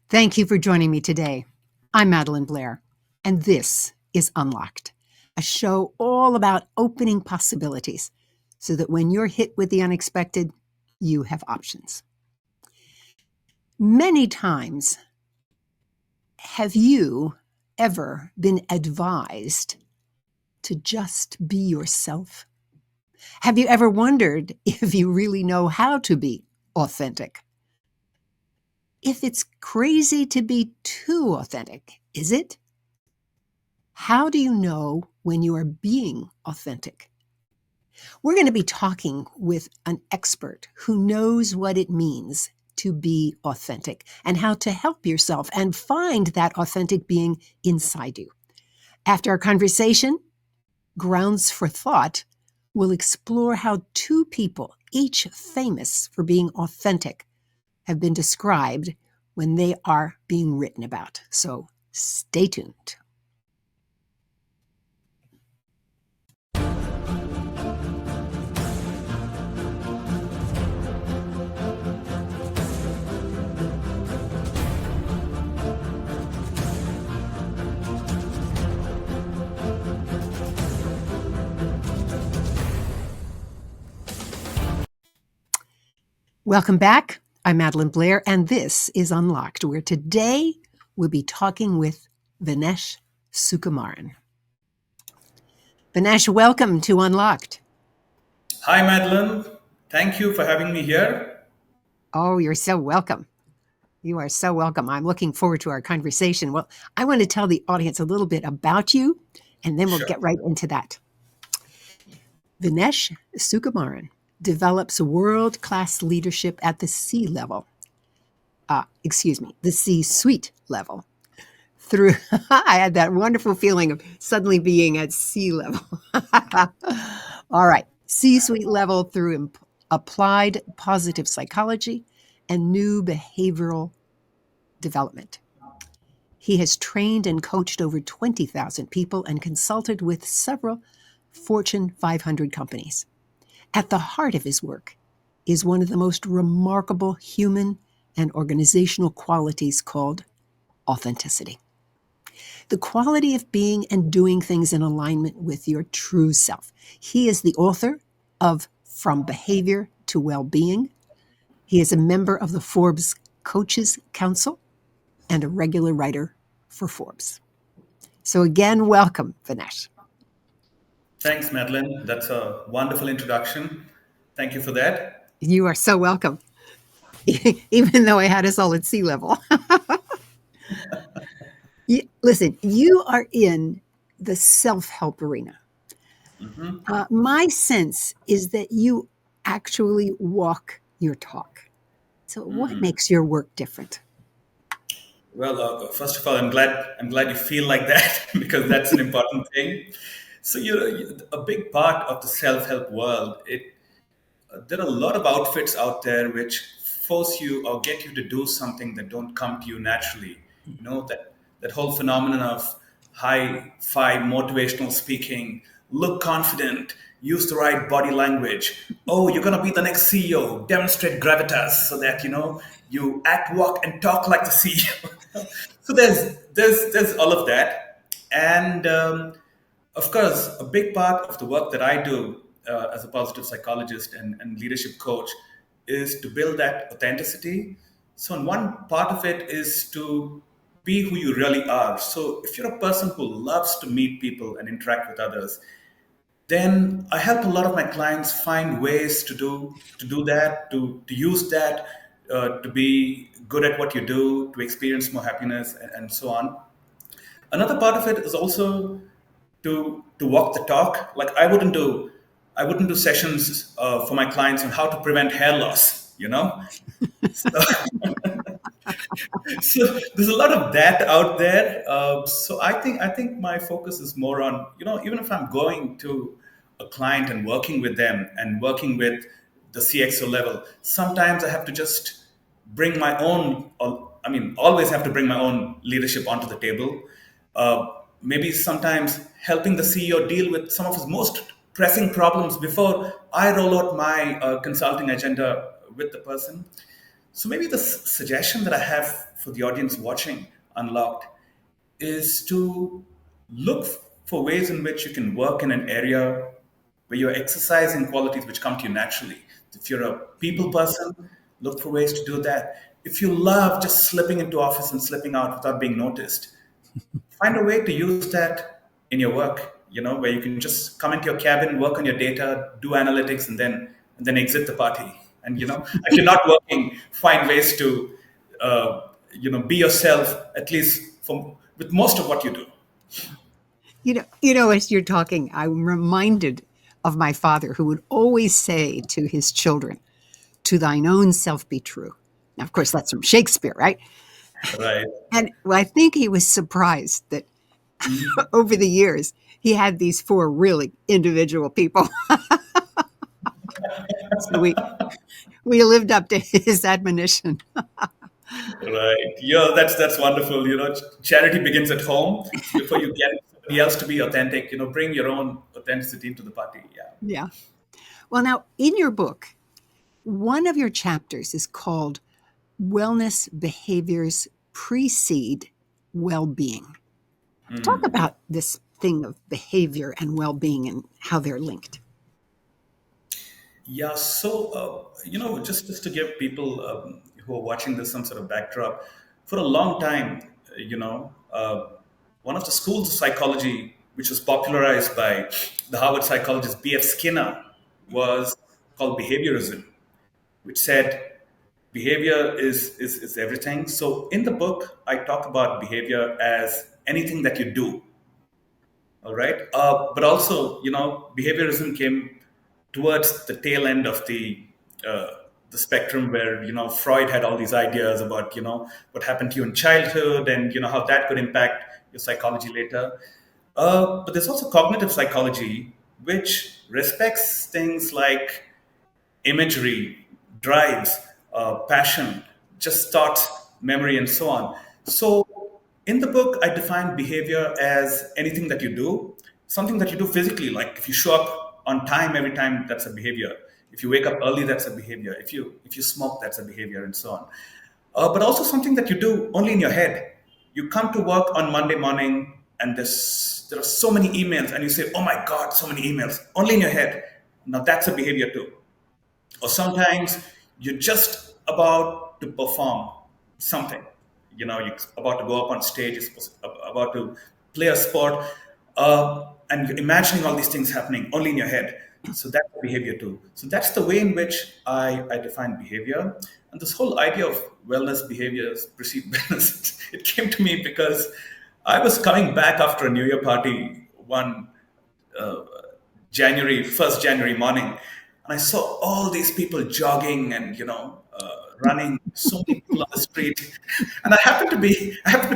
Thank you for joining me today. I'm Madeline Blair, and this is Unlocked, a show all about opening possibilities so that when you're hit with the unexpected, you have options. Many times, have you ever been advised to just be yourself? Have you ever wondered if you really know how to be authentic? If it's crazy to be too authentic, is it? How do you know when you are being authentic? We're going to be talking with an expert who knows what it means to be authentic and how to help yourself and find that authentic being inside you. After our conversation, Grounds for Thought will explore how two people, each famous for being authentic, have been described when they are being written about. So stay tuned. Welcome back. I'm Madeline Blair, and this is Unlocked, where today we'll be talking with Vinesh Sukumaran. Vinesh, welcome to Unlocked. Hi, Madeline. Thank you for having me here. Oh, you're so welcome. You are so welcome. I'm looking forward to our conversation. Well, I want to tell the audience a little bit about you, and then we'll Sure. get right into that. Vinesh Sukumaran develops world-class leadership at the C-level. The C-suite level. Through, I had that wonderful feeling of suddenly being at sea level. All right, C-suite level through applied positive psychology and new behavioral development. He has trained and coached over 20,000 people and consulted with several Fortune 500 companies. At the heart of his work is one of the most remarkable human and organizational qualities called authenticity. The quality of being and doing things in alignment with your true self. He is the author of From Behavior to Wellbeing. He is a member of the Forbes Coaches Council and a regular writer for Forbes. So again, welcome, Vinesh. Thanks, Madeline. That's a wonderful introduction. Thank you for that. You are so welcome, even though I had us all at sea level. Listen, you are in the self-help arena. My sense is that you actually walk your talk. So what makes your work different? Well, first of all, I'm glad you feel like that because that's an important thing. So, a big part of the self-help world. There are a lot of outfits out there which force you or get you to do something that don't come to you naturally. That whole phenomenon of high five motivational speaking, look confident, use the right body language. Oh, you're gonna be the next CEO. Demonstrate gravitas so that you act, walk, and talk like the CEO. So there's all of that, and of course, a big part of the work that I do as a positive psychologist and leadership coach is to build that authenticity. So, and one part of it is to be who you really are. So, if you're a person who loves to meet people and interact with others, then I help a lot of my clients find ways to do that, to use that, to be good at what you do, to experience more happiness, and so on. Another part of it is also to walk the talk. Like I wouldn't do sessions for my clients on how to prevent hair loss. So, so there's a lot of that out there. So I think my focus is more on even if I'm going to a client and working with them and working with the CXO level, sometimes I have to just bring my own. I mean, always have to bring my own leadership onto the table. Uh, Maybe sometimes helping the CEO deal with some of his most pressing problems before I roll out my consulting agenda with the person. So maybe the suggestion that I have for the audience watching Unlocked is to look for ways in which you can work in an area where you're exercising qualities which come to you naturally. If you're a people person, look for ways to do that. If you love just slipping into office and slipping out without being noticed, find a way to use that in your work, where you can just come into your cabin, work on your data, do analytics, and then exit the party. And if you're not working, find ways to be yourself, at least with most of what you do. As you're talking, I'm reminded of my father who would always say to his children, to thine own self be true. Now, of course, that's from Shakespeare, right? Right. And I think he was surprised that over the years, he had these four really individual people. So we lived up to his admonition. Right. Yeah, that's wonderful. Charity begins at home before you get somebody else to be authentic. Bring your own authenticity into the party. Yeah. Yeah. Well, now, in your book, one of your chapters is called Wellness Behaviors Precede Well-Being. Talk about this thing of behavior and well-being and how they're linked. Yeah. So, just to give people who are watching this some sort of backdrop, for a long time, one of the schools of psychology, which was popularized by the Harvard psychologist B.F. Skinner, was called behaviorism, which said behavior is everything. So in the book, I talk about behavior as anything that you do. All right. But also, behaviorism came towards the tail end of uh, the spectrum, where Freud had all these ideas about what happened to you in childhood, and how that could impact your psychology later. But there's also cognitive psychology, which respects things like imagery, drives, passion, just thoughts, memory, and so on. So, in the book, I define behavior as anything that you do, something that you do physically, like if you show up on time every time, that's a behavior. If you wake up early, that's a behavior. If you smoke, that's a behavior, and so on. But also something that you do only in your head. You come to work on Monday morning, and there are so many emails, and you say, "Oh my God, so many emails!" Only in your head. Now that's a behavior too. Or sometimes you're just about to perform something. You're about to go up on stage, about to play a sport, and you're imagining all these things happening only in your head. So that's behavior too. So that's the way in which I define behavior. And this whole idea of wellness behaviors precede wellness, it came to me because I was coming back after a New Year party one first January morning, and I saw all these people jogging and running. So many people on the street, and I happened to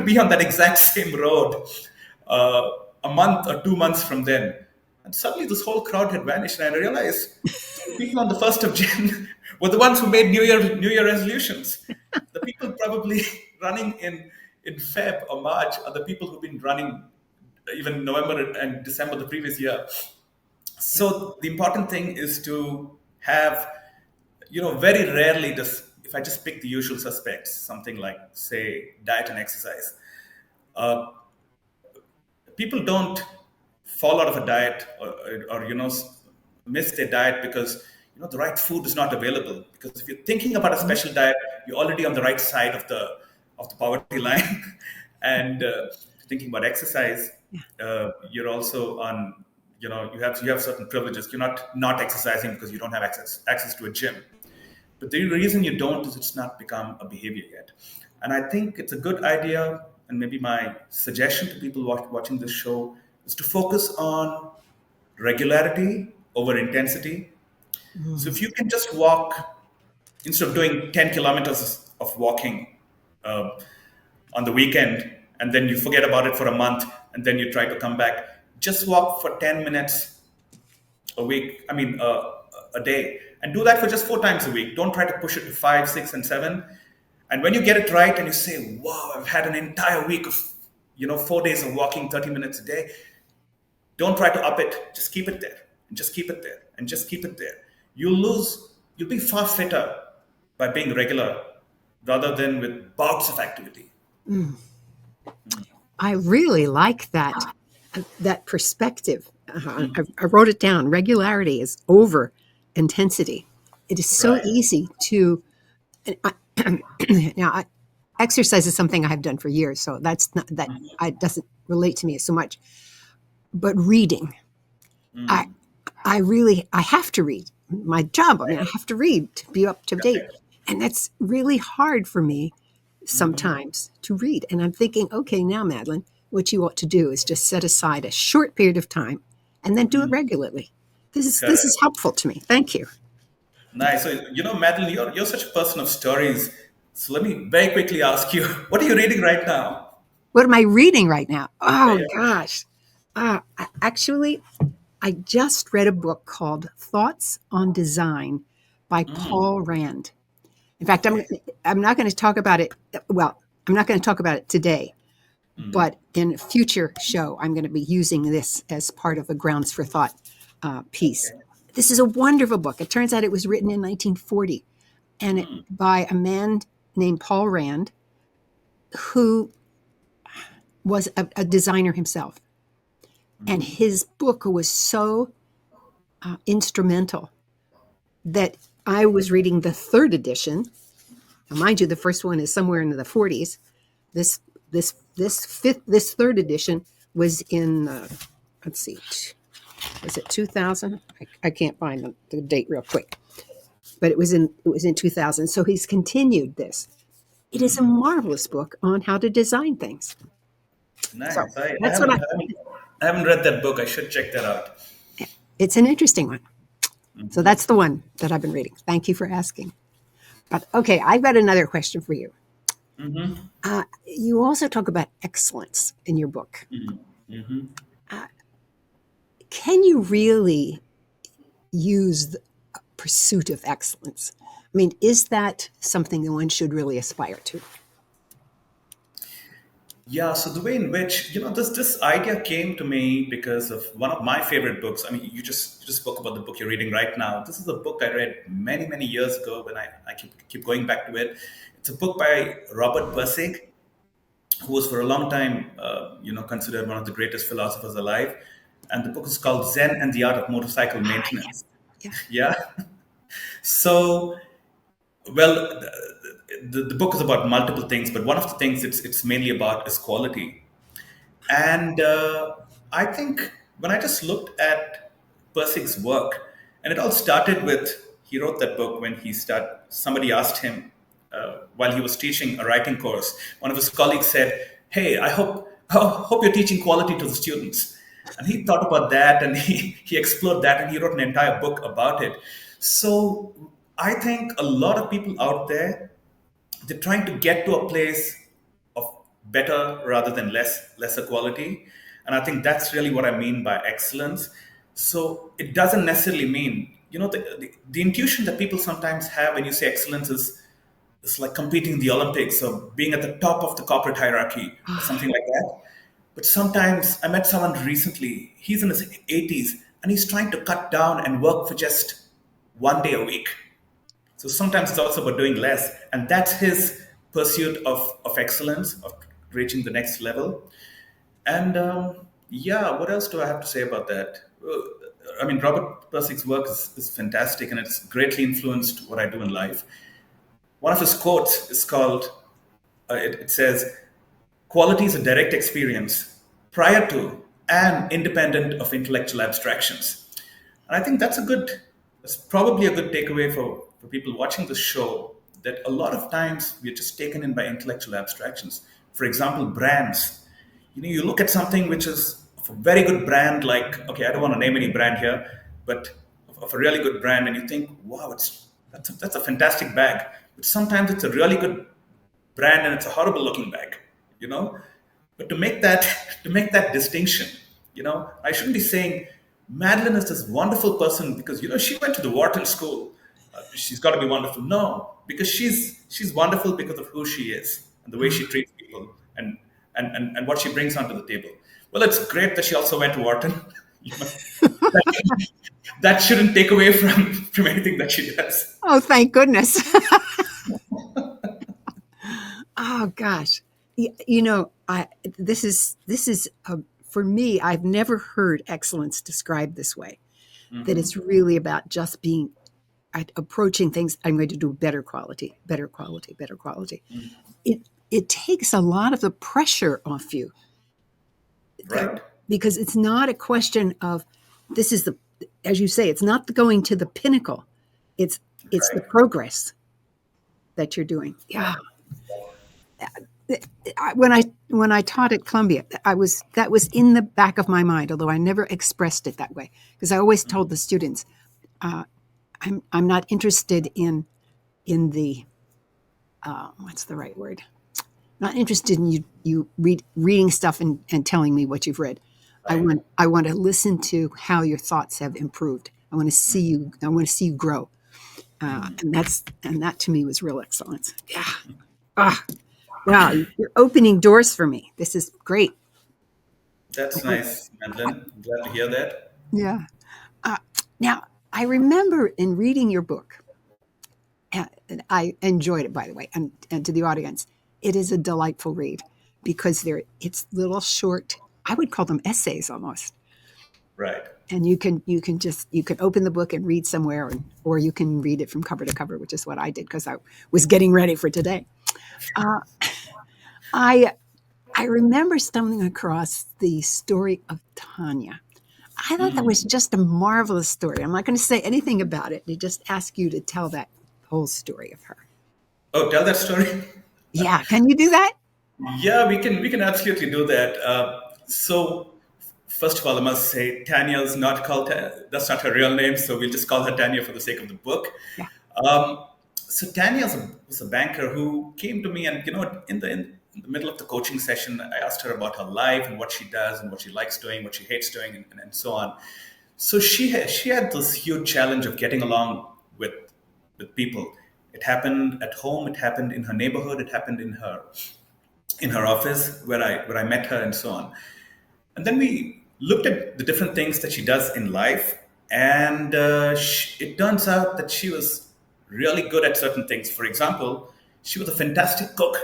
be on that exact same road uh, a month or 2 months from then, and suddenly this whole crowd had vanished, and I realized the people on the 1st of Jan were the ones who made New Year resolutions. The people probably running in Feb or March are the people who've been running even November and December the previous year. So the important thing is to have, very rarely does, if I just pick the usual suspects, something like, say, diet and exercise, uh, people don't fall out of a diet, or miss their diet because the right food is not available. Because if you're thinking about a special diet, you're already on the right side of the poverty line. And thinking about exercise, you're also on, you have certain privileges. You're not exercising because you don't have access to a gym. But the reason you don't is it's not become a behavior yet. And I think it's a good idea, and maybe my suggestion to people watching this show is to focus on regularity over intensity. So if you can just walk, instead of doing 10 kilometers of walking uh, on the weekend, and then you forget about it for a month, and then you try to come back, just walk for 10 minutes a week, a day, and do that for just 4 times a week. Don't try to push it to five, six, and seven. And when you get it right and you say, wow, I've had an entire week of 4 days of walking 30 minutes a day, don't try to up it. Just keep it there, and just keep it there, and just keep it there. You'll be far fitter by being regular rather than with bouts of activity. I really like that perspective. I wrote it down. Regularity is over intensity. It is so Right. easy to now. Exercise is something I have done for years, so that's not that I doesn't relate to me so much. But reading, I I have to read. My job, I mean, I have to read to be up to date, Correct. and that's really hard for me sometimes to read. And I'm thinking, okay, now, Madeline, what you ought to do is just set aside a short period of time and then do it regularly. This is Correct. helpful to me. Thank you. Nice. So, Madeline, you're such a person of stories. So let me very quickly ask you, what are you reading right now? What am I reading right now? Yeah, Oh yeah. gosh, actually, I just read a book called Thoughts on Design by Paul Rand. In fact, Okay. I'm not going to talk about it. Well, I'm not going to talk about it today, but in a future show, I'm going to be using this as part of a Grounds for Thought piece. Okay. This is a wonderful book. It turns out it was written in 1940 and by a man named Paul Rand, who was a designer himself. And his book was so instrumental that I was reading the third edition. Now, mind you, the first one is somewhere in the 40s. This this third edition was in let's see, was it 2000? I can't find the date real quick, but it was in 2000. So he's continued this. It is a marvelous book on how to design things. So Nice. I that's what haven't, I haven't, I haven't read that book. I should check that out. it's an interesting one. So that's the one that I've been reading. Thank you for asking. But okay, I've got another question for you. You also talk about excellence in your book. Can you really use the pursuit of excellence? I mean, is that something that one should really aspire to? Yeah, so the way in which this idea came to me because of one of my favorite books. I mean, you just spoke about the book you're reading right now. This is a book I read many years ago, when I keep going back to it. It's a book by Robert Pirsig, who was for a long time considered one of the greatest philosophers alive. And the book is called Zen and the Art of Motorcycle Ah, Maintenance. yes. Yeah. Yeah. So, well, the book is about multiple things, but one of the things it's mainly about is quality. And I think when I just looked at Persig's work, and it all started with, he wrote that book when somebody asked him, while he was teaching a writing course, one of his colleagues said, "Hey, I hope you're teaching quality to the students." And he thought about that, and he explored that, and he wrote an entire book about it. So I think a lot of people out there, they're trying to get to a place of better rather than lesser quality. And I think that's really what I mean by excellence. So it doesn't necessarily mean, the intuition that people sometimes have when you say excellence is, it's like competing in the Olympics or being at the top of the corporate hierarchy or something like that. But sometimes I met someone recently, he's in his 80s, and he's trying to cut down and work for just 1 day a week. So sometimes it's also about doing less. And that's his pursuit of excellence, of reaching the next level. And yeah, what else do I have to say about that? I mean, Robert Persig's work is fantastic, and it's greatly influenced what I do in life. One of his quotes is called, it says, "Quality is a direct experience prior to and independent of intellectual abstractions." And I think that's probably a good takeaway for people watching the show, that a lot of times we're just taken in by intellectual abstractions. For example, brands. You look at something which is of a very good brand, like, okay, I don't want to name any brand here, but of a really good brand, and you think, wow, that's a fantastic bag. But sometimes it's a really good brand and it's a horrible looking bag, you know. But to make that distinction, I shouldn't be saying Madeline is this wonderful person because she went to the Wharton School. She's got to be wonderful. No, because she's wonderful because of who she is and the way she treats people, and what she brings onto the table. Well, it's great that she also went to Wharton. you know, that, that shouldn't take away from anything that she does. Oh, thank goodness. Oh gosh. You know, I this is for me, I've never heard excellence described this way. That Hmm. it's really about just being approaching things. I'm going to do better quality, better quality, better quality. It takes a lot of the pressure off you there, Right. because it's not a question of this is the, as you say, it's not the going to the pinnacle. It's it's the Right. progress that you're doing. Yeah. When I taught at Columbia, I was that was in the back of my mind, although I never expressed it that way, because I always told the students, uh, I'm not interested in the what's the right word? Not interested in you reading stuff and telling me what you've read. Right. I want to listen to how your thoughts have improved. I want to see you grow. And that to me was real excellence. Yeah. Ah, wow. You're opening doors for me. This is great. That's nice, Madeline. I'm glad to hear that. Yeah. Uh, Now, I remember in reading your book, and I enjoyed it, by the way, and to the audience, it is a delightful read because it's little short, I would call them essays almost. Right. And you can open the book and read somewhere, or you can read it from cover to cover, which is what I did because I was getting ready for today. Uh, I I remember stumbling across the story of Tanya. I thought that was Mm. just a marvelous story. I'm not going to say anything about it. I just ask you to tell that whole story of her. Oh, tell that story. Yeah, can you do that? Yeah, we can absolutely do that. So, first of all, I must say Tanya's not called. That's not her real name, so we'll just call her Tanya for the sake of the book. Yeah, So Tanya was a banker who came to me, and in the middle of the coaching session, I asked her about her life and what she does and what she likes doing, what she hates doing, and so on. So she had this huge challenge of getting along with people. It happened at home. It happened in her neighborhood. It happened in her office where I met her and so on. And then we looked at the different things that she does in life, and it turns out that she was really good at certain things. For example, she was a fantastic cook,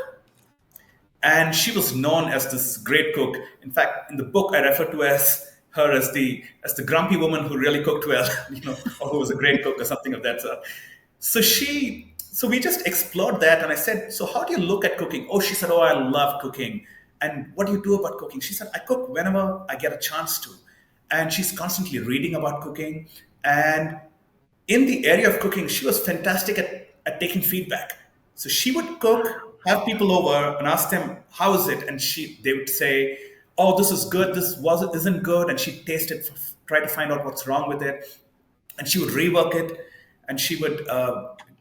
and she was known as this great cook. In fact, in the book, I refer to as her as the grumpy woman who really cooked well, or who was a great cook or something of that sort. So we just explored that, and I said, "So how do you look at cooking?" Oh, she said, "Oh, I love cooking." And what do you do about cooking? She said, "I cook whenever I get a chance to." And she's constantly reading about cooking, and in the area of cooking, she was fantastic at taking feedback. So she would cook, have people over, and ask them, "How is it?" And they would say, "Oh, this is good. This isn't good." And she'd taste it, try to find out what's wrong with it, and she would rework it, and she would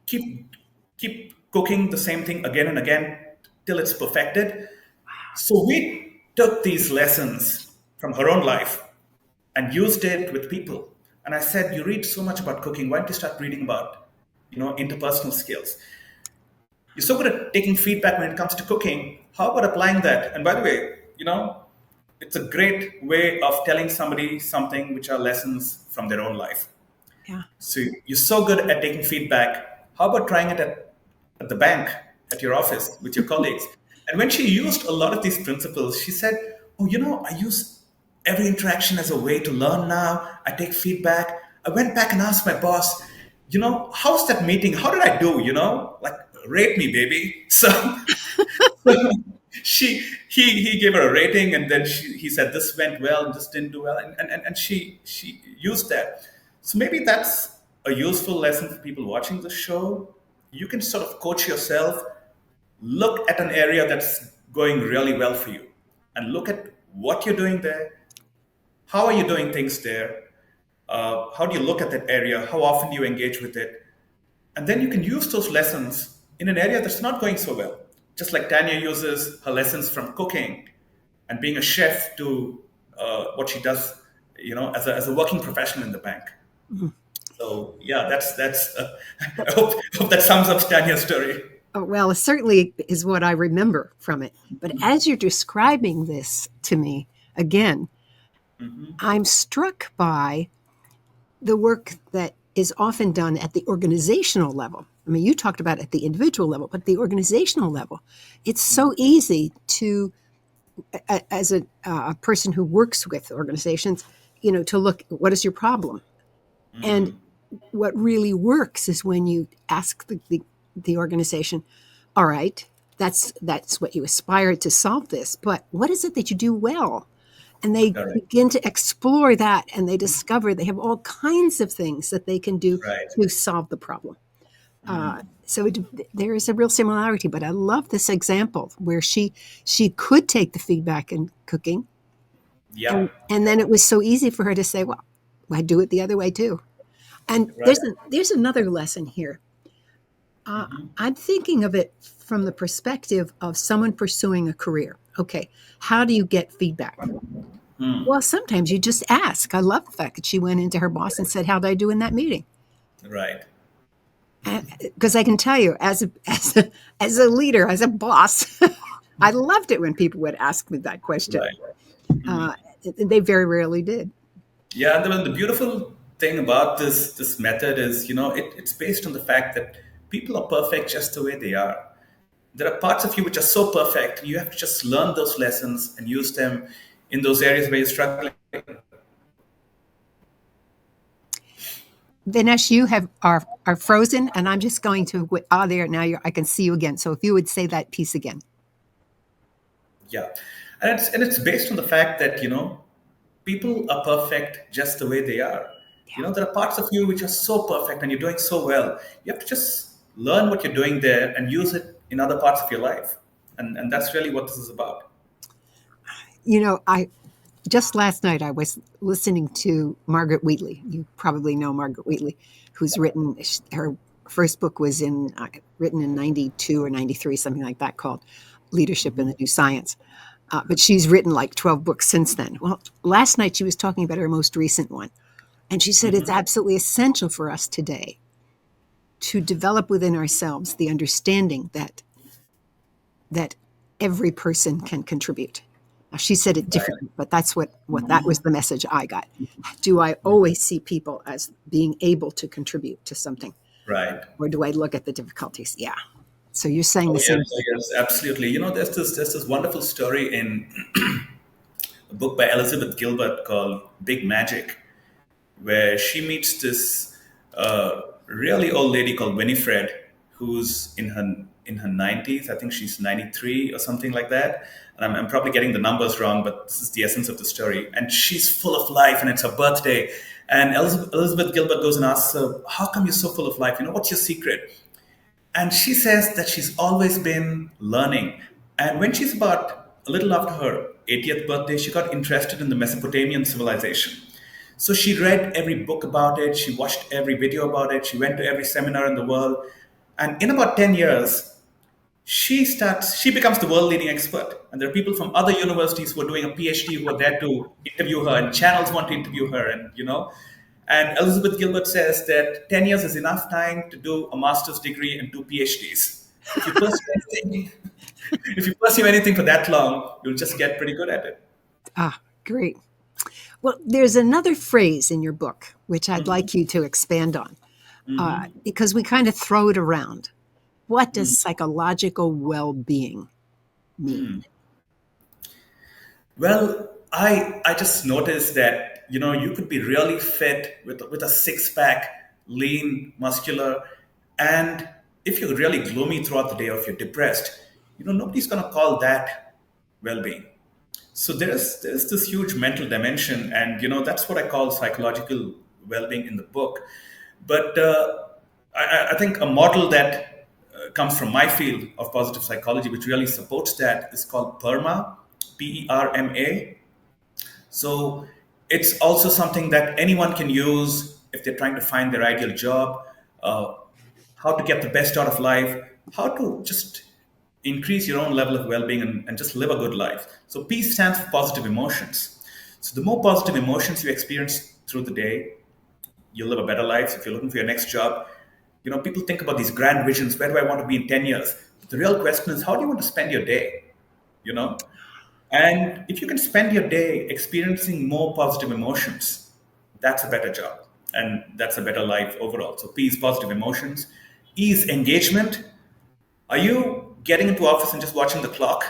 keep cooking the same thing again and again till it's perfected. So we took these lessons from her own life and used it with people. And I said, "You read so much about cooking. Why don't you start reading about, interpersonal skills? You're so good at taking feedback when it comes to cooking. How about applying that?" And by the way, it's a great way of telling somebody something which are lessons from their own life. yeah. So you're so good at taking feedback. How about trying it at the bank, at your office, with your colleagues? And when she used a lot of these principles, she said, "Oh, I use every interaction as a way to learn now. I take feedback." I went back and asked my boss, "How's that meeting? How did I do? Like, rate me, baby." So he gave her a rating, and then he said this went well and this didn't do well, and she used that. So maybe that's a useful lesson for people watching the show. You can sort of coach yourself, look at an area that's going really well for you, and look at what you're doing there. How are you doing things there? How do you look at that area? How often do you engage with it? And then you can use those lessons in an area that's not going so well. Just like Tanya uses her lessons from cooking and being a chef to what she does, as a working professional in the bank. Mhm. So yeah, that's. I hope that sums up Tanya's story. Oh, well, it certainly is what I remember from it. But as you're describing this to me again, I'm struck by the work that is often done at the organizational level. I mean, you talked about at the individual level, but the organizational level, it's so easy to, as a person who works with organizations, to look, what is your problem? And what really works is when you ask the organization, all right, that's what you aspire to solve this, but what is it that you do well? And they Correct. begin to explore that, and they discover they have all kinds of things that they can do Right. to solve the problem. So there is a real similarity, but I love this example where she could take the feedback in cooking, and Yep. and then it was so easy for her to say, well, I do it the other way too. And Right. there's another lesson here. I'm thinking of it from the perspective of someone pursuing a career. Okay, how do you get feedback? Well, sometimes you just ask. I love the fact that she went into her boss and said, "How did I do in that meeting?" Right. Because I can tell you, as a leader, as a boss, I loved it when people would ask me that question. Right. Uh, they very rarely did. Yeah, the beautiful thing about this method is, it's based on the fact that people are perfect just the way they are. There are parts of you which are so perfect, and you have to just learn those lessons and use them in those areas where you're struggling. Vinesh, you are frozen, and I'm just going to. There now. I can see you again. So if you would say that piece again. Yeah, and it's based on the fact that people are perfect just the way they are. There are parts of you which are so perfect and you're doing so well. You have to just learn what you're doing there and use it in other parts of your life, and that's really what this is about. I just last night I was listening to Margaret Wheatley. You probably know Margaret Wheatley, who's written her first book was written in 92 or 93, something like that, called Leadership in the New Science. But she's written like 12 books since then. Well, last night she was talking about her most recent one, and she said it's absolutely essential for us today to develop within ourselves the understanding that every person can contribute. Now, she said it differently, but that's what that was the message I got. Do I always see people as being able to contribute to something, Right. or do I look at the difficulties? Yeah. So you're saying Oh the yes, same oh, thing. yes, absolutely. There's this wonderful story in a book by Elizabeth Gilbert called Big Magic, where she meets this really old lady called Winifred, who's in her 90s. I think she's 93 or something like that. And I'm probably getting the numbers wrong, but this is the essence of the story. And she's full of life, and it's her birthday. And Elizabeth Gilbert goes and asks her, "How come you're so full of life? What's your secret?" And she says that she's always been learning. And when she's about a little after her 80th birthday, she got interested in the Mesopotamian civilization. So she read every book about it, she watched every video about it, she went to every seminar in the world. And in about 10 years, she becomes the world leading expert. And there are people from other universities who are doing a PhD who are there to interview her, and channels want to interview her. And Elizabeth Gilbert says that 10 years is enough time to do a master's degree and two PhDs. If you pursue anything, if you pursue anything for that long, you'll just get pretty good at it. Great. Well, there's another phrase in your book which I'd like you to expand on, because we kind of throw it around. What does psychological well-being mean? Well, I just noticed that you could be really fit with a six pack, lean, muscular, and if you're really gloomy throughout the day or if you're depressed, nobody's gonna call that well being. So there's this huge mental dimension, and that's what I call psychological well being in the book. But I think a model that comes from my field of positive psychology, which really supports that, is called PERMA, PERMA. So it's also something that anyone can use if they're trying to find their ideal job, uh, how to get the best out of life, how to just increase your own level of well-being and just live a good life. So P stands for positive emotions. So the more positive emotions you experience through the day, you'll live a better life. If you're looking for your next job, people think about these grand visions. Where do I want to be in 10 years? But the real question is, how do you want to spend your day? You know, and if you can spend your day experiencing more positive emotions, that's a better job. And that's a better life overall. So P is positive emotions. E is engagement. Are you getting into office and just watching the clock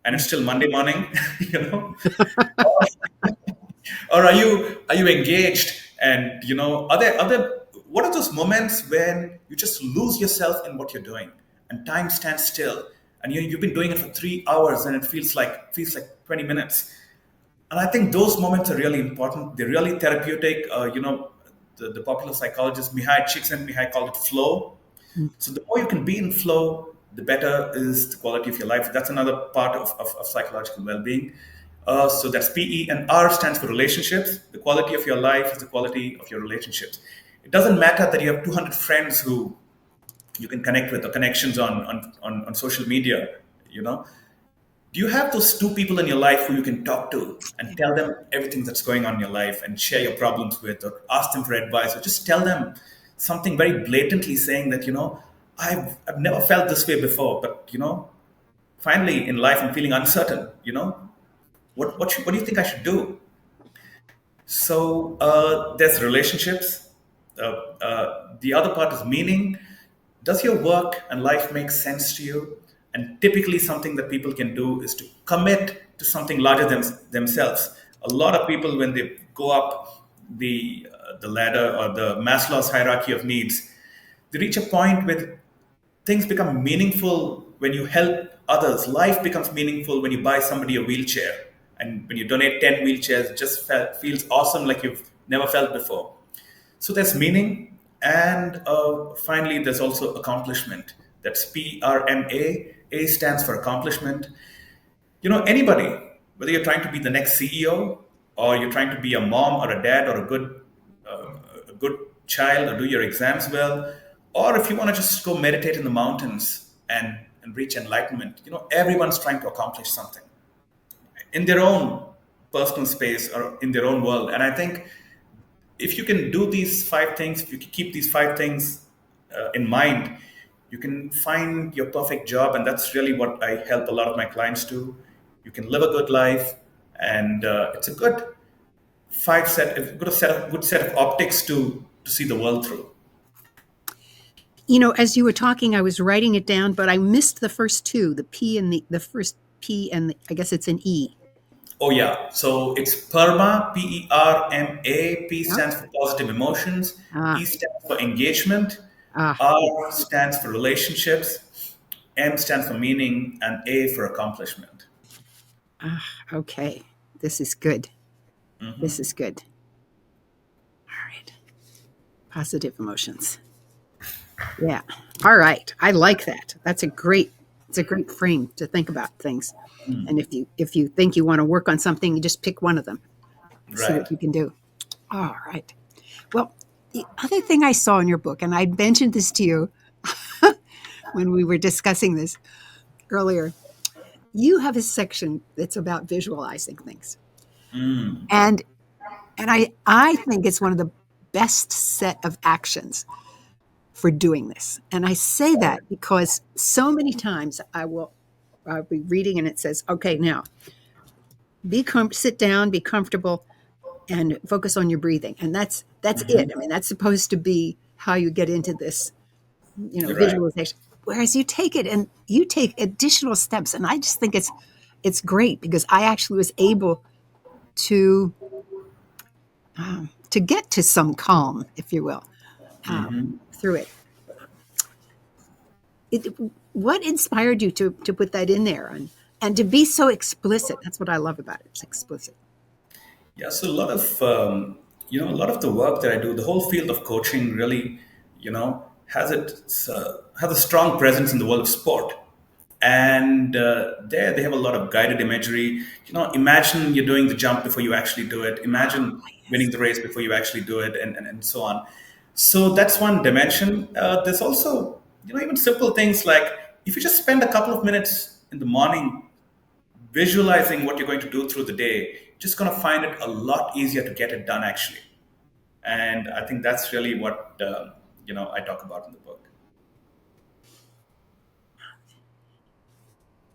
and it's still Monday morning? you know or are you engaged, and are there what are those moments when you just lose yourself in what you're doing and time stands still, and you've been doing it for 3 hours and it feels like 20 minutes. And I think those moments are really important. They're really therapeutic. The popular psychologist Mihai Csikszentmihalyi called it flow. So the more you can be in flow, the better is the quality of your life. That's another part of psychological well-being. So that's PE, and R stands for relationships. The quality of your life is the quality of your relationships. It doesn't matter that you have 200 friends who you can connect with, or connections on social media. You know, do you have those two people in your life who you can talk to and tell them everything that's going on in your life and share your problems with, or ask them for advice, or just tell them something very blatantly, saying that, I've never felt this way before, but finally in life I'm feeling uncertain. What do you think I should do? So there's relationships. The other part is meaning. Does your work and life make sense to you? And typically, something that people can do is to commit to something larger than themselves. A lot of people, when they go up the ladder or the Maslow's hierarchy of needs, they reach a point where things become meaningful when you help others. Life becomes meaningful when you buy somebody a wheelchair. And when you donate 10 wheelchairs, it just feels awesome, like you've never felt before. So there's meaning. And finally, there's also accomplishment. That's PRMA. A stands for accomplishment. Anybody, whether you're trying to be the next CEO, or you're trying to be a mom or a dad, or a good child, or do your exams well, or if you want to just go meditate in the mountains and reach enlightenment, everyone's trying to accomplish something in their own personal space or in their own world. And I think if you can do these five things, if you can keep these five things in mind, you can find your perfect job. And that's really what I help a lot of my clients do. You can live a good life, and it's a good set of optics to see the world through. As you were talking, I was writing it down, but I missed the first two, the P and the first P and I guess it's an E. Oh yeah, so it's PERMA, PERMA. P Yep. stands for positive emotions, E Ah, stands for engagement, ah, R stands for relationships, M stands for meaning, and A for accomplishment. ah, okay. This is good. This is good. All right. Positive emotions. Yeah. All right. I like that. It's a great frame to think about things. And if you think you want to work on something, you just pick one of them, see Right. what you can do. All right. Well, the other thing I saw in your book, and I mentioned this to you when we were discussing this earlier, you have a section that's about visualizing things. And I think it's one of the best set of actions for doing this. And I say that because so many times I'll be reading and it says, okay, now sit down, be comfortable, and focus on your breathing. And that's it. I mean, that's supposed to be how you get into this, Right. visualization. Whereas you take it and you take additional steps. And I just think it's great because I actually was able to to get to some calm, if you will, through it. it. What inspired you to put that in there and to be so explicit? That's what I love about it. It's explicit. Yeah, so a lot of the work that I do, the whole field of coaching really, has a strong presence in the world of sport. And there they have a lot of guided imagery. Imagine you're doing the jump before you actually do it. Imagine winning the race before you actually do it, and so on. So that's one dimension. There's also, even simple things like if you just spend a couple of minutes in the morning visualizing what you're going to do through the day, just going to find it a lot easier to get it done actually. And I think that's really what I talk about in the book.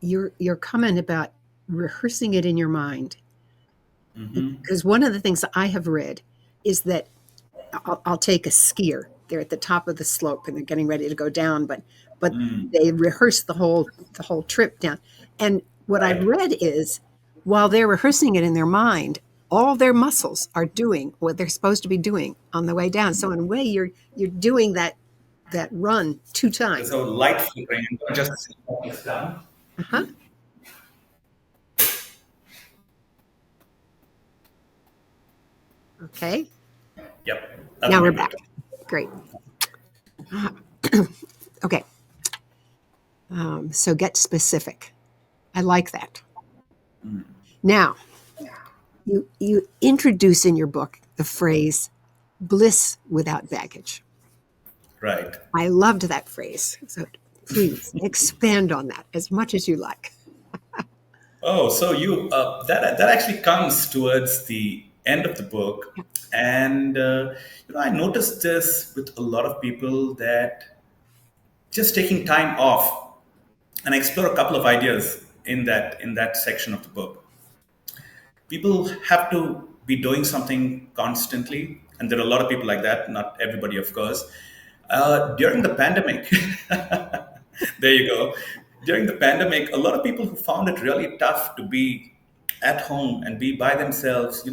Your comment about rehearsing it in your mind, because one of the things that I have read is that I'll take a skier. they're at the top of the slope and they're getting ready to go down, but they rehearse the whole trip down. And what I've Right. read is while they're rehearsing it in their mind, all their muscles are doing what they're supposed to be doing on the way down. So in a way, you're doing that run two There's times. a light flickering. I'm gonna just see what it's done. Uh-huh. Okay. Yep, that'll Now be we're good. back. Great. Okay. So get specific. I like that. Now, you introduce in your book the phrase bliss without baggage. Right. I loved that phrase. So please expand on that as much as you like. Oh, so you that actually comes towards the end of the book, and I noticed this with a lot of people that just taking time off, and I explore a couple of ideas in that section of the book. People have to be doing something constantly, and there are a lot of people like that. Not everybody, of course. During the pandemic, there you go. During the pandemic, a lot of people who found it really tough to be at home and be by themselves.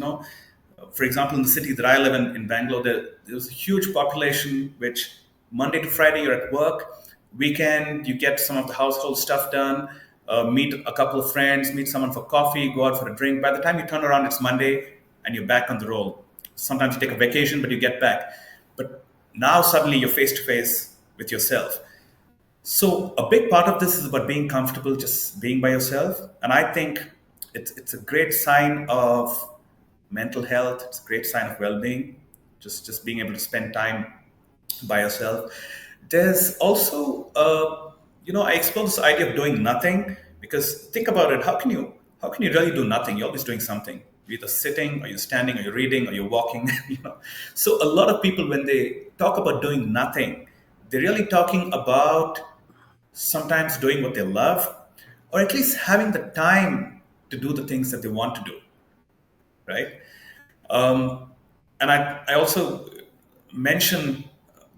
For example, in the city that I live in Bangalore, there was a huge population which Monday to Friday you're at work, weekend you get some of the household stuff done, meet a couple of friends, meet someone for coffee, go out for a drink. By the time you turn around, it's Monday and you're back on the roll. Sometimes you take a vacation, but you get back. But now suddenly you're face to face with yourself. So a big part of this is about being comfortable, just being by yourself. And I think it's a great sign of mental health. It's a great sign of well-being. Just being able to spend time by yourself. There's also, I explore this idea of doing nothing because think about it. How can you really do nothing? You're always doing something. You're either sitting, or you're standing, or you're reading, or you're walking. So a lot of people, when they talk about doing nothing, they're really talking about sometimes doing what they love, or at least having the time to do the things that they want to do, right? And I also mention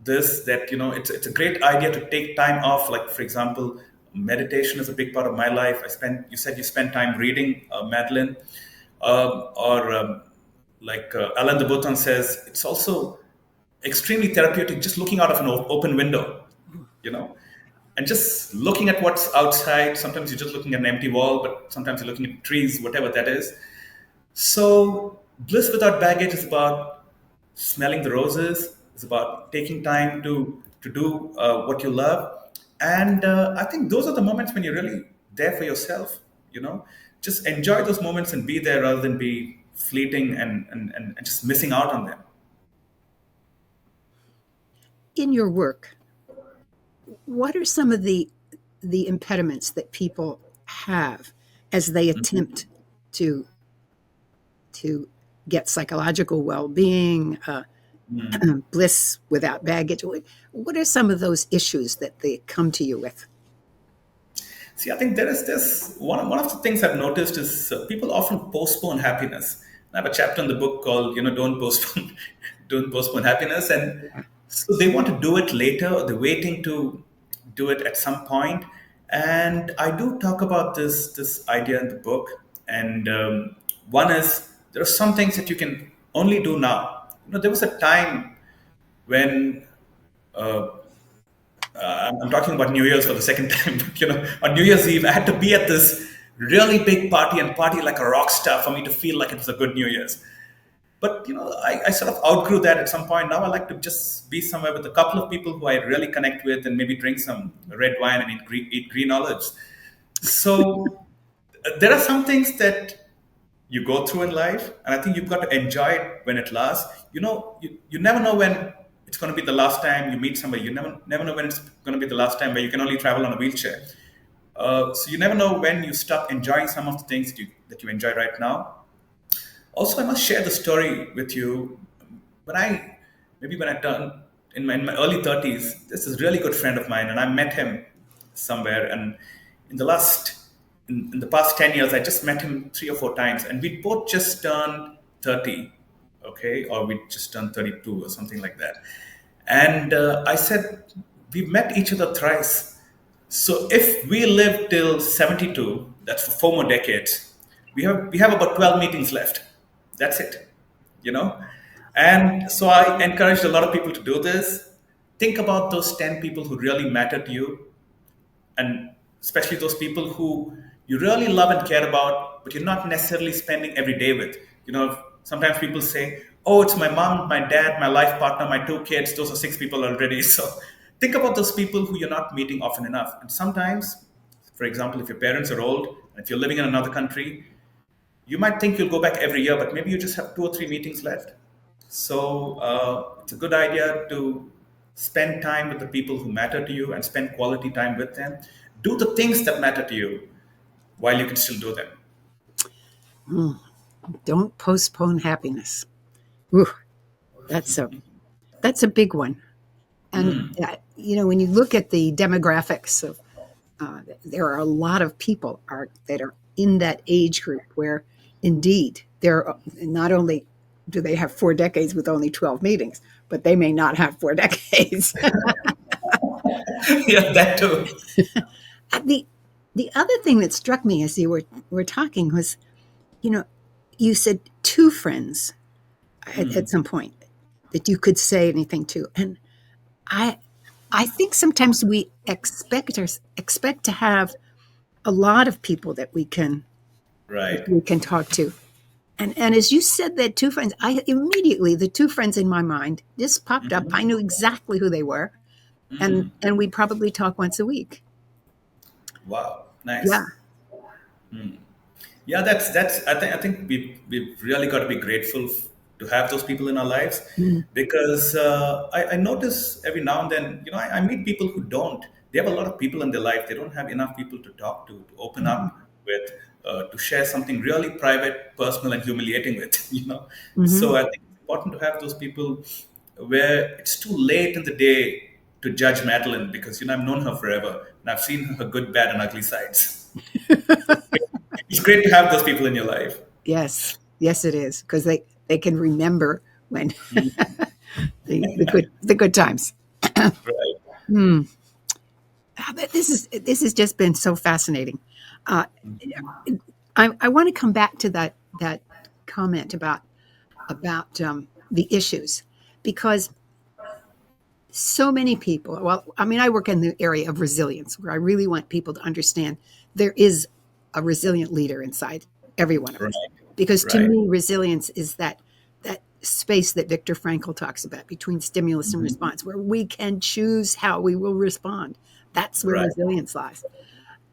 this that it's a great idea to take time off. Like for example, meditation is a big part of my life. You said you spend time reading, Madeline, or like Alan de Botton says, it's also extremely therapeutic just looking out of an open window, you know, and just looking at what's outside. Sometimes you're just looking at an empty wall, but sometimes you're looking at trees, whatever that is. So, bliss without baggage is about smelling the roses. It's about taking time to do what you love, and I think those are the moments when you're really there for yourself. Just enjoy those moments and be there rather than be fleeting and just missing out on them. In your work, what are some of the impediments that people have as they attempt to to get psychological well-being, bliss without baggage? What are some of those issues that they come to you with? See, I think there is this one of the things I've noticed is people often postpone happiness. I have a chapter in the book called "Don't postpone, don't postpone happiness," and so they want to do it later. They're waiting to do it at some point, and I do talk about this idea in the book. And one is there are some things that you can only do now. There was a time when I'm talking about New Year's for the second time. But, on New Year's Eve, I had to be at this really big party and party like a rock star for me to feel like it was a good New Year's. But I sort of outgrew that at some point. Now I like to just be somewhere with a couple of people who I really connect with, and maybe drink some red wine and eat green olives. So there are some things that you go through in life, and I think you've got to enjoy it when it lasts. You never know when it's going to be the last time you meet somebody. You never know when it's going to be the last time where you can only travel on a wheelchair. So you never know when you stop enjoying some of the things that you enjoy right now. Also, I must share the story with you. When I maybe when I turned in my early 30s, this is a really good friend of mine, and I met him somewhere. And in the last in the past 10 years, I just met him 3 or 4 times, and we both just turned 30, okay, or we just turned 32 or something like that. And I said, we've met each other thrice. So if we live till 72, that's for 4 more decades, we have about 12 meetings left. That's it, you know? And so I encouraged a lot of people to do this. Think about those 10 people who really matter to you, and especially those people who you really love and care about, but you're not necessarily spending every day with. Sometimes people say, "Oh, it's my mom, my dad, my life partner, my 2 kids." Those are 6 people already. So think about those people who you're not meeting often enough. And sometimes, for example, if your parents are old and if you're living in another country, you might think you'll go back every year, but maybe you just have 2 or 3 meetings left. So it's a good idea to spend time with the people who matter to you and spend quality time with them. Do the things that matter to you while you can still do them. Don't postpone happiness. Ooh, that's a that's a big one. And when you look at the demographics of, there are a lot of people that are in that age group where, indeed, they're not only do they have 4 decades with only 12 meetings, but they may not have 4 decades. Yeah, that too. the the other thing that struck me as you were talking was, you know, you said two friends at some point that you could say anything to, and I I think sometimes we expect to have a lot of people that Right. we can talk to. And as you said that two friends, I immediately the two friends in my mind just popped up. I knew exactly who they were, and we probably talk once a week. Wow. Yeah. Nice. Yeah, that's. I think we've really got to be grateful to have those people in our lives, Mm. because I notice every now and then, I meet people who don't. They have a lot of people in their life. They don't have enough people to talk to open Mhm. up with, to share something really private, personal, and humiliating with. So Mhm. I think it's important to have those people where it's too late in the day to judge Madeline, because I've known her forever and I've seen her good, bad, and ugly sides. So it's great to have those people in your life. Yes, yes, it is because they can remember when the good times. Right. Hmm. But this has just been so fascinating. Uh, I want to come back to that comment about the issues, because so many people. Well, I mean, I work in the area of resilience, where I really want people to understand there is a resilient leader inside every one of Right. us. Because to Right. me, resilience is that space that Viktor Frankl talks about between stimulus and Mhm. response, where we can choose how we will respond. That's where Right. resilience lies.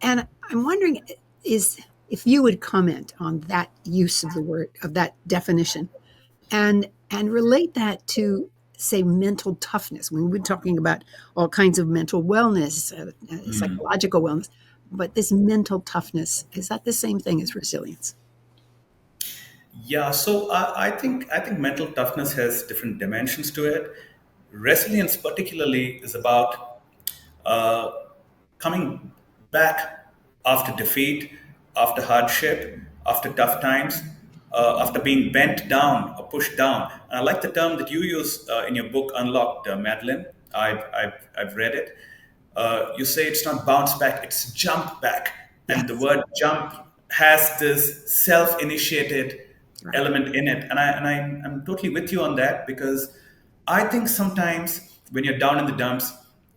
And I'm wondering is if you would comment on that use of the word, of that definition, and relate that to, say, mental toughness. When we're talking about all kinds of mental wellness, psychological wellness, but this mental toughness, is that the same thing as resilience? Yeah, so I think mental toughness has different dimensions to it. Resilience, particularly, is about uh, coming back after defeat, after hardship, after tough times, after being bent down or pushed down. And I like the term that you use in your book, Unlocked, Madeline. I've read it. You say it's not bounce back, it's jump back. And the Yes. word jump has this self initiated Right. element in it. I'm totally with you on that, because I think sometimes when you're down in the dumps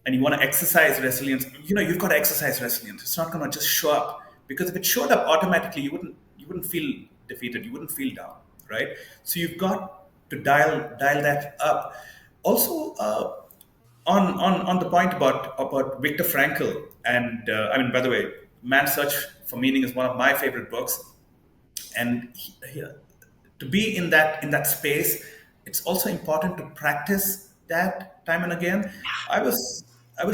and you want to exercise resilience, you've got to exercise resilience. It's not going to just show up, because if it showed up automatically, you wouldn't feel defeated, you wouldn't feel down, right? So you've got to dial that up. Also, on the point about Viktor Frankl, and I mean, by the way, Man's Search for Meaning is one of my favorite books, and to be in that space, it's also important to practice that time and again. I was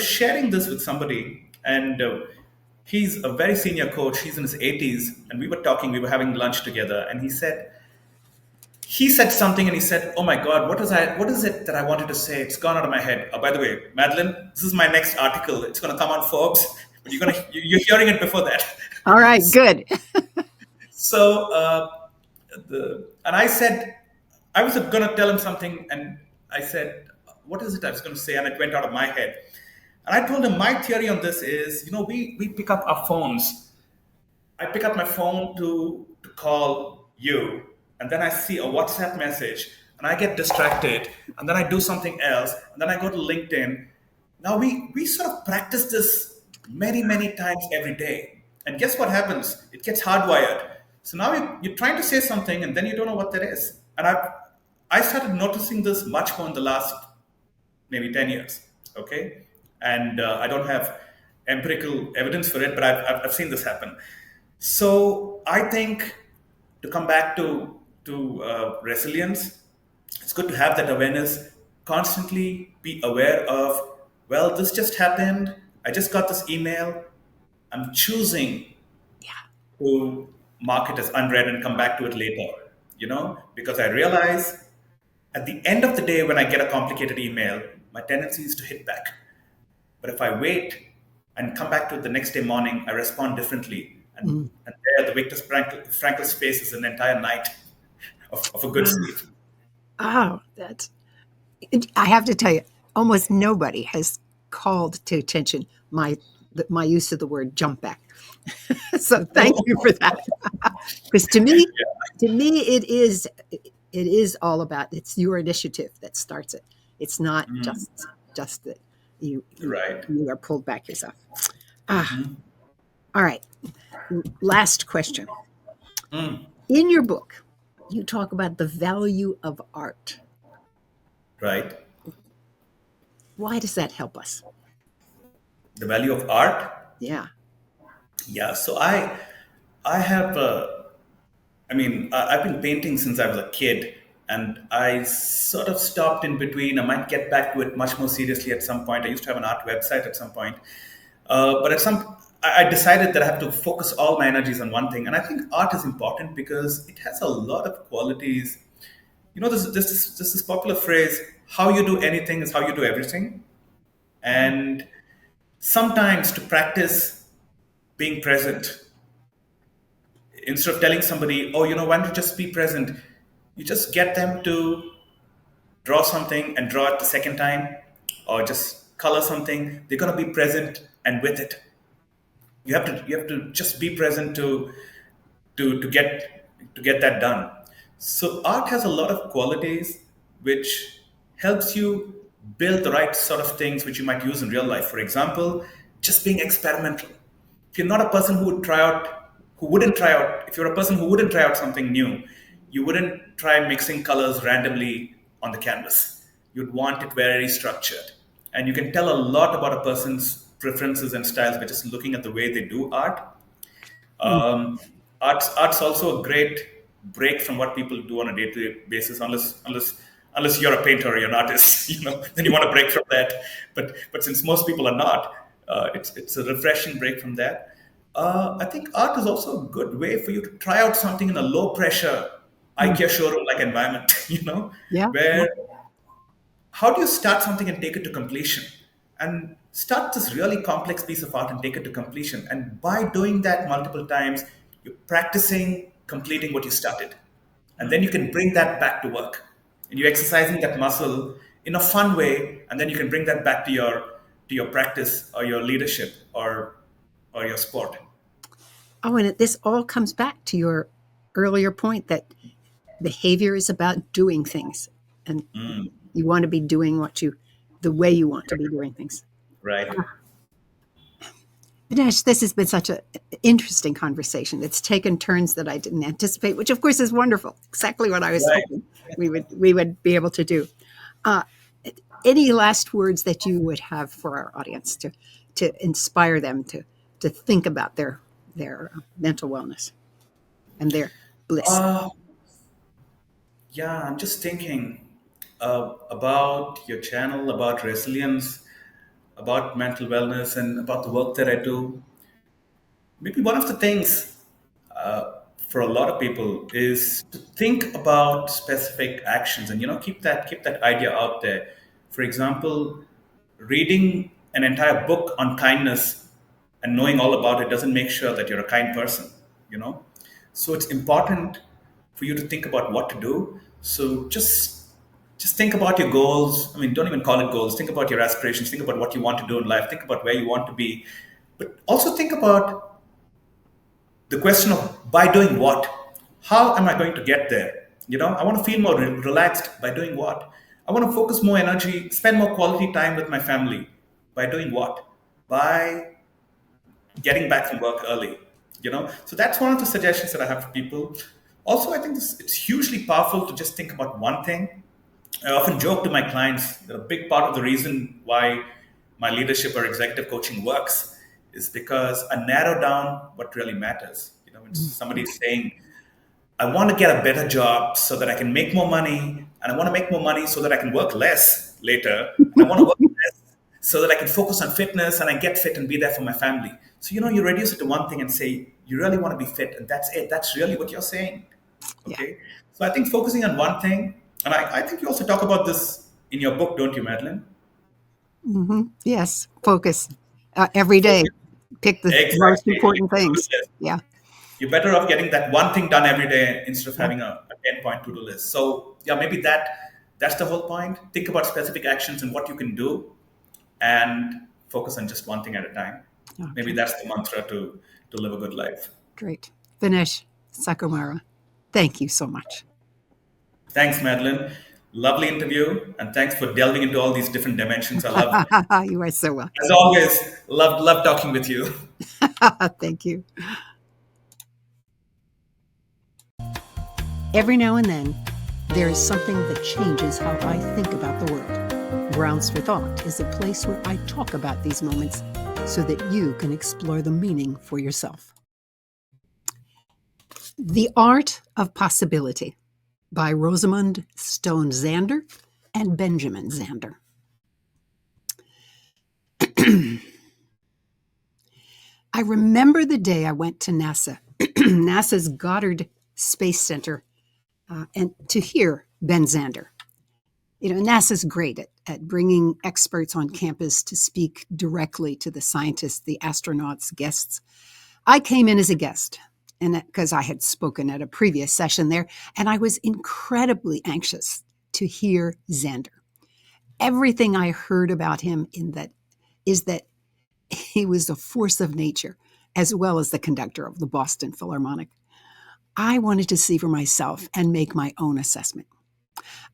sharing this with somebody, and he's a very senior coach. He's in his 80s, and we were talking. We were having lunch together, and he said something, and he said, "Oh my God, what is it that I wanted to say? It's gone out of my head." Oh, by the way, Madeline, this is my next article. It's going to come on Forbes, but you're hearing it before that. All right, good. So, and I said, I was going to tell him something, and I said, what is it I was going to say? And it went out of my head. And I told him my theory on this is, we pick up our phones. I pick up my phone to call you, and then I see a WhatsApp message, and I get distracted, and then I do something else, and then I go to LinkedIn. Now we sort of practice this many, many times every day. And guess what happens? It gets hardwired. So now you're trying to say something, and then you don't know what that is. And I started noticing this much more in the last maybe 10 years. Okay. And I don't have empirical evidence for it, but I've seen this happen. So I think, to come back to resilience, it's good to have that awareness, constantly be aware of, well, this just happened. I just got this email. I'm choosing Yeah. to mark it as unread and come back to it later, because I realize at the end of the day, when I get a complicated email, my tendency is to hit back. But if I wait and come back to it the next day morning, I respond differently. And there, the Victor Frankl's face is an entire night of a good sleep. Oh, I have to tell you, almost nobody has called to attention my use of the word jump back. So thank you for that. Because to me, it is all about, it's your initiative that starts it. It's not just that you Right. you are pulled back yourself. All right. Last question. In your book, you talk about the value of art. Right. Why does that help us? The value of art. Yeah. Yeah. So I have. I've been painting since I was a kid, and I sort of stopped in between. I might get back to it much more seriously at some point. I used to have an art website at some point, but I decided that I have to focus all my energies on one thing, and I think art is important because it has a lot of qualities. This popular phrase: "How you do anything is how you do everything," and sometimes to practice being present, instead of telling somebody, oh, why don't you just be present, you just get them to draw something and draw it the second time, or just color something. They're going to be present and with it. You have to just be present to get that done. So art has a lot of qualities which helps you build the right sort of things which you might use in real life. For example, just being experimental. If you're not a person who wouldn't try out, if you're a person who wouldn't try out something new, you wouldn't try mixing colors randomly on the canvas. You'd want it very structured. And you can tell a lot about a person's preferences and styles by just looking at the way they do art. um, art's also a great break from what people do on a day-to-day basis, unless you're a painter or you're an artist, then you want to break from that. But since most people are not, it's a refreshing break from that. I think art is also a good way for you to try out something in a low-pressure IKEA showroom like environment, Yeah. where how do you start something and take it to completion, and start this really complex piece of art and take it to completion, and by doing that multiple times, you're practicing completing what you started, and then you can bring that back to work, and you're exercising that muscle in a fun way, and then you can bring that back to your practice or your leadership or your sport. Oh, and this all comes back to your earlier point that behavior is about doing things, and you want to be doing the way you want to be doing things. Right. Dinesh, this has been such an interesting conversation. It's taken turns that I didn't anticipate, which of course is wonderful. Exactly what I was Right. hoping we would be able to do. Uh, any last words that you would have for our audience to inspire them to think about their mental wellness and their bliss? uh, yeah, I'm just thinking about your channel, about resilience, about mental wellness, and about the work that I do. Maybe one of the things for a lot of people is to think about specific actions, and keep that idea out there. For example, reading an entire book on kindness and knowing all about it doesn't make sure that you're a kind person. You know, so it's important for you to think about what to do. So just Just think about your goals. I mean, don't even call it goals. Think about your aspirations. Think about what you want to do in life. Think about where you want to be. But also think about the question of by doing what? How am I going to get there? I want to feel more relaxed by doing what? I want to focus more energy, spend more quality time with my family. By doing what? By getting back from work early. So that's one of the suggestions that I have for people. Also, I think it's hugely powerful to just think about one thing. I often joke to my clients that a big part of the reason why my leadership or executive coaching works is because I narrow down what really matters. When somebody is saying, I want to get a better job so that I can make more money, and I want to make more money so that I can work less later, and I want to work less so that I can focus on fitness and I get fit and be there for my family. So, you reduce it to one thing and say, you really want to be fit, and that's it. That's really what you're saying. Yeah. Okay. So I think focusing on one thing, and I think you also talk about this in your book, don't you, Madeline? Yes. Focus every day. Focus. Pick the most Exactly. important things. Yeah. You're better off getting that one thing done every day instead of having a 10-point to-do list. So yeah, maybe that's the whole point. Think about specific actions and what you can do and focus on just one thing at a time. Maybe Okay. that's the mantra to live a good life. Great. Vinesh Sukumaran, thank you so much. Thanks, Madeline. Lovely interview, and thanks for delving into all these different dimensions. I love, You are so welcome. as always, love talking with you. Thank you. Every now and then, there is something that changes how I think about the world. Grounds for Thought is a place where I talk about these moments so that you can explore the meaning for yourself. The Art of Possibility by Rosamund Stone Zander and Benjamin Zander. I remember the day I went to NASA, NASA's Goddard Space Center, and to hear Ben Zander. NASA's great at bringing experts on campus to speak directly to the scientists, the astronauts, guests. I came in as a guest, and because I had spoken at a previous session there, and I was incredibly anxious to hear Zander. Everything I heard about him is that he was a force of nature, as well as the conductor of the Boston Philharmonic. I wanted to see for myself and make my own assessment.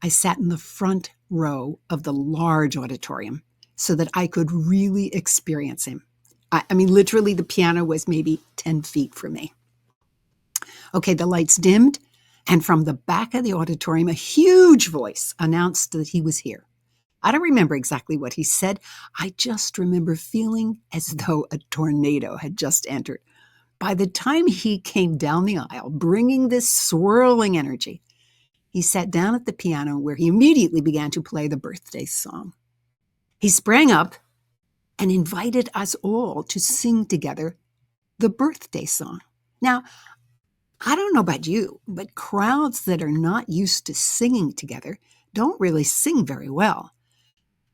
I sat in the front row of the large auditorium so that I could really experience him. I mean, literally, the piano was maybe 10 feet from me. Okay, the lights dimmed, and from the back of the auditorium, a huge voice announced that he was here. I don't remember exactly what he said. I just remember feeling as though a tornado had just entered. By the time he came down the aisle, bringing this swirling energy, he sat down at the piano where he immediately began to play the birthday song. He sprang up and invited us all to sing together the birthday song. Now, I don't know about you, but crowds that are not used to singing together don't really sing very well.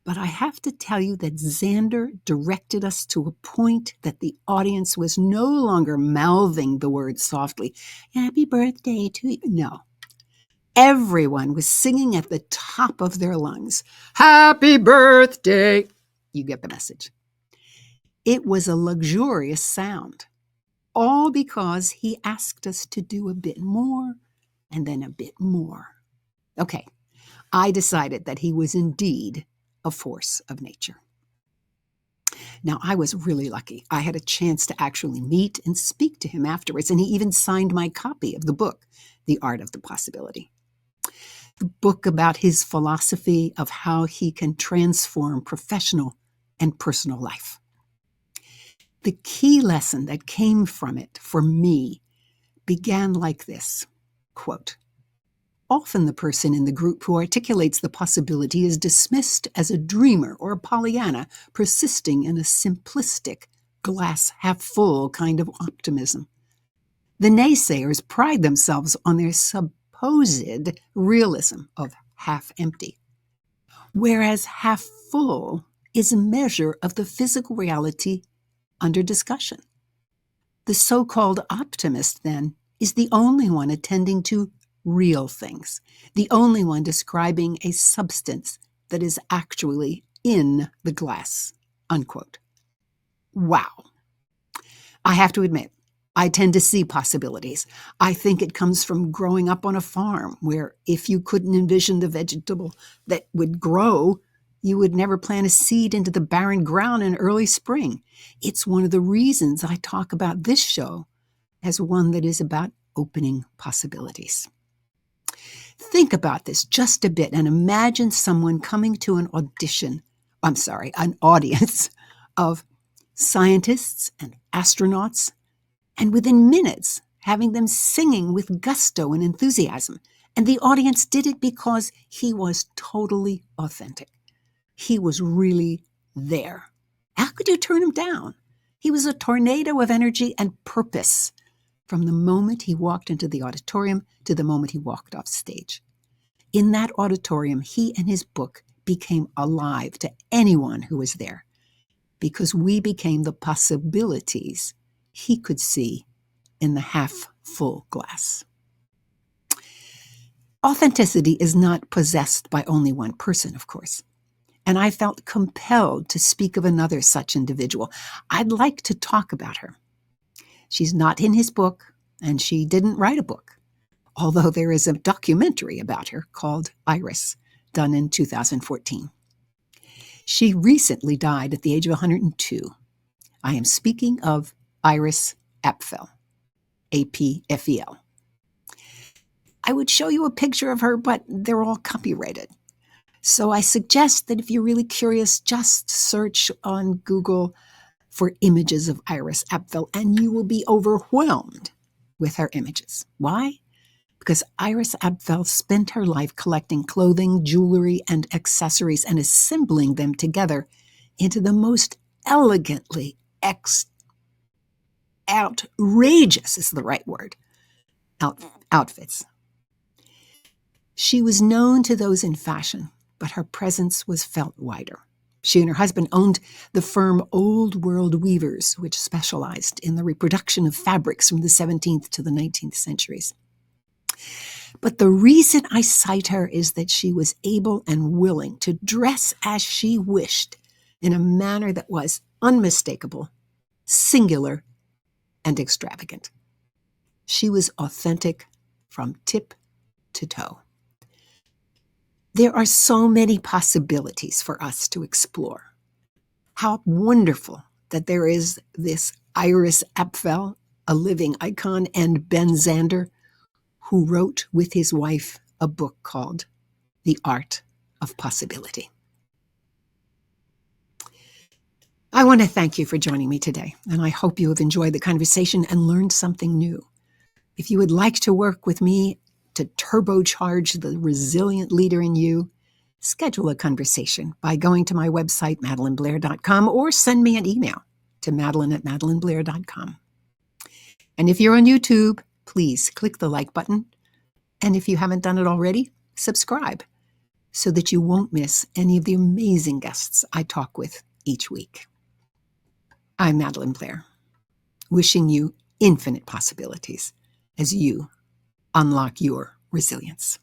But I have to tell you that Zander directed us to a point that the audience was no longer mouthing the words softly, "Happy birthday to you." No. Everyone was singing at the top of their lungs, "Happy birthday." You get the message. It was a luxurious sound, all because he asked us to do a bit more and then a bit more. Okay, I decided that he was indeed a force of nature. Now, I was really lucky. I had a chance to actually meet and speak to him afterwards, and he even signed my copy of the book, The Art of the Possibility. The book about his philosophy of how he can transform professional and personal life. The key lesson that came from it for me began like this, quote, "Often the person in the group who articulates the possibility is dismissed as a dreamer or a Pollyanna persisting in a simplistic, glass half full kind of optimism. The naysayers pride themselves on their supposed realism of half empty, whereas half full is a measure of the physical reality under discussion. The so-called optimist, then, is the only one attending to real things, the only one describing a substance that is actually in the glass, unquote. Wow. I have to admit, I tend to see possibilities. I think it comes from growing up on a farm where if you couldn't envision the vegetable that would grow, you would never plant a seed into the barren ground in early spring. It's one of the reasons I talk about this show as one that is about opening possibilities. Think about this just a bit and imagine someone coming to an audience of scientists and astronauts, and within minutes having them singing with gusto and enthusiasm. And the audience did it because he was totally authentic. He was really there. How could you turn him down? He was a tornado of energy and purpose from the moment he walked into the auditorium to the moment he walked off stage. In that auditorium, he and his book became alive to anyone who was there because we became the possibilities he could see in the half-full glass. Authenticity is not possessed by only one person, of course. And I felt compelled to speak of another such individual. I'd like to talk about her. She's not in his book, and she didn't write a book, although there is a documentary about her called Iris, done in 2014. She recently died at the age of 102. I am speaking of Iris Apfel, A-P-F-E-L. I would show you a picture of her, but they're all copyrighted. So I suggest that if you're really curious, just search on Google for images of Iris Apfel, and you will be overwhelmed with her images. Why? Because Iris Apfel spent her life collecting clothing, jewelry, and accessories and assembling them together into the most elegantly outrageous is the right word, outfits. She was known to those in fashion, but her presence was felt wider. She and her husband owned the firm Old World Weavers, which specialized in the reproduction of fabrics from the 17th to the 19th centuries. But the reason I cite her is that she was able and willing to dress as she wished in a manner that was unmistakable, singular, and extravagant. She was authentic from tip to toe. There are so many possibilities for us to explore. How wonderful that there is this Iris Apfel, a living icon, and Ben Zander, who wrote with his wife a book called The Art of Possibility. I want to thank you for joining me today, and I hope you have enjoyed the conversation and learned something new. If you would like to work with me to turbocharge the resilient leader in you, schedule a conversation by going to my website, MadelineBlair.com, or send me an email to Madeline@MadelineBlair.com. And if you're on YouTube, please click the like button. And if you haven't done it already, subscribe so that you won't miss any of the amazing guests I talk with each week. I'm Madeline Blair, wishing you infinite possibilities as you unlock your resilience.